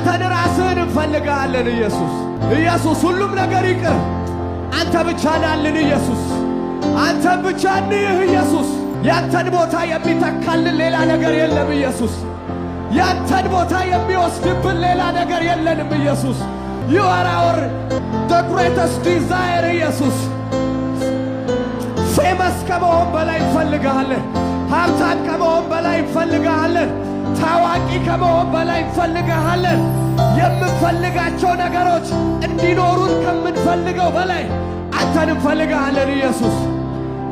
አንተን ራስህን እንፈልጋለን ኢየሱስ። ኢየሱስ ሁሉም ነገር ይቅር፣ አንተ ብቻ ናልን ኢየሱስ። አንተ ብቻ ንህ ኢየሱስ። ያንተን ቦታ የሚተካልን ሌላ ነገር የለም ኢየሱስ። ያንተን ቦታ የሚወስድብን ሌላ ነገር የለንም ኢየሱስ። You are our the greatest desire ኢየሱስ። ፌመስ ከመሆን በላይ እንፈልግሃለን። ሀብታም ከመሆን በላይ እንፈልግሃለን። ታዋቂ ከመሆን በላይ እንፈልግሃለን። የምንፈልጋቸው ነገሮች እንዲኖሩን ከምንፈልገው በላይ አንተን እንፈልግሃለን ኢየሱስ።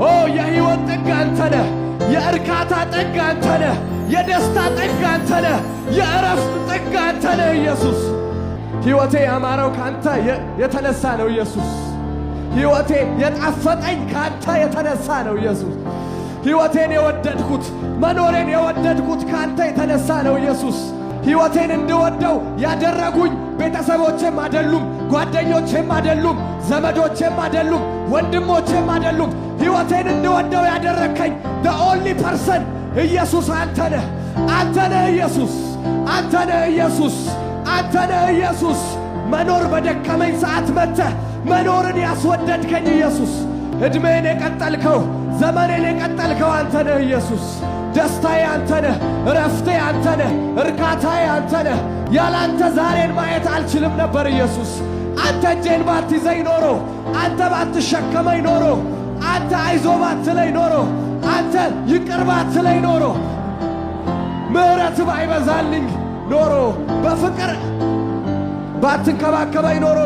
ኦ የሕይወት ጥግ አንተ ነህ። የእርካታ ጥግ አንተ ነህ። የደስታ ጥግ አንተ ነህ። የእረፍት ጥግ አንተ ነህ ኢየሱስ። ሕይወቴ ያማረው ካንተ የተነሳ ነው ኢየሱስ። ሕይወቴ የጣፈጠኝ ካንተ የተነሳ ነው ኢየሱስ። ሕይወቴን የወደድኩት መኖሬን የወደድኩት ካንተ የተነሳ ነው ኢየሱስ። ሕይወቴን እንድወደው ያደረጉኝ ቤተሰቦቼም አይደሉም፣ ጓደኞቼም አይደሉም፣ ዘመዶቼም አይደሉም፣ ወንድሞቼም አይደሉም። ሕይወቴን እንድወደው ያደረከኝ the only person ኢየሱስ አንተ ነህ። አንተ ነህ ኢየሱስ። አንተ ነህ ኢየሱስ። አንተ ነህ ኢየሱስ። መኖር በደከመኝ ሰዓት መጥተህ መኖርን ያስወደድከኝ ኢየሱስ። ዕድሜን የቀጠልከው ዘመኔን የቀጠልከው አንተ ነህ ኢየሱስ። ደስታዬ አንተ ነህ። እረፍቴ አንተ ነህ። እርካታዬ አንተ ነህ። ያላንተ ዛሬን ማየት አልችልም ነበር ኢየሱስ። አንተ እጄን ባትይዘኝ ኖሮ፣ አንተ ባትሸከመኝ ኖሮ፣ አንተ አይዞ ባትለኝ ኖሮ፣ አንተ ይቅር ባትለኝ ኖሮ፣ ምሕረት ባይበዛልኝ ኖሮ፣ በፍቅር ባትንከባከበኝ ኖሮ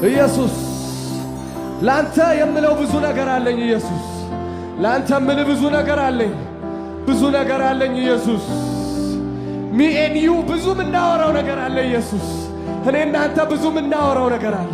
ኢየሱስ ላንተ የምለው ብዙ ነገር አለኝ ኢየሱስ። ላንተ የምልህ ብዙ ነገር አለኝ፣ ብዙ ነገር አለኝ ኢየሱስ። ሚ ኤንድ ዩ ብዙ ምናወራው ነገር አለ ኢየሱስ። እኔ እናንተ ብዙ ምናወራው ነገር አለ።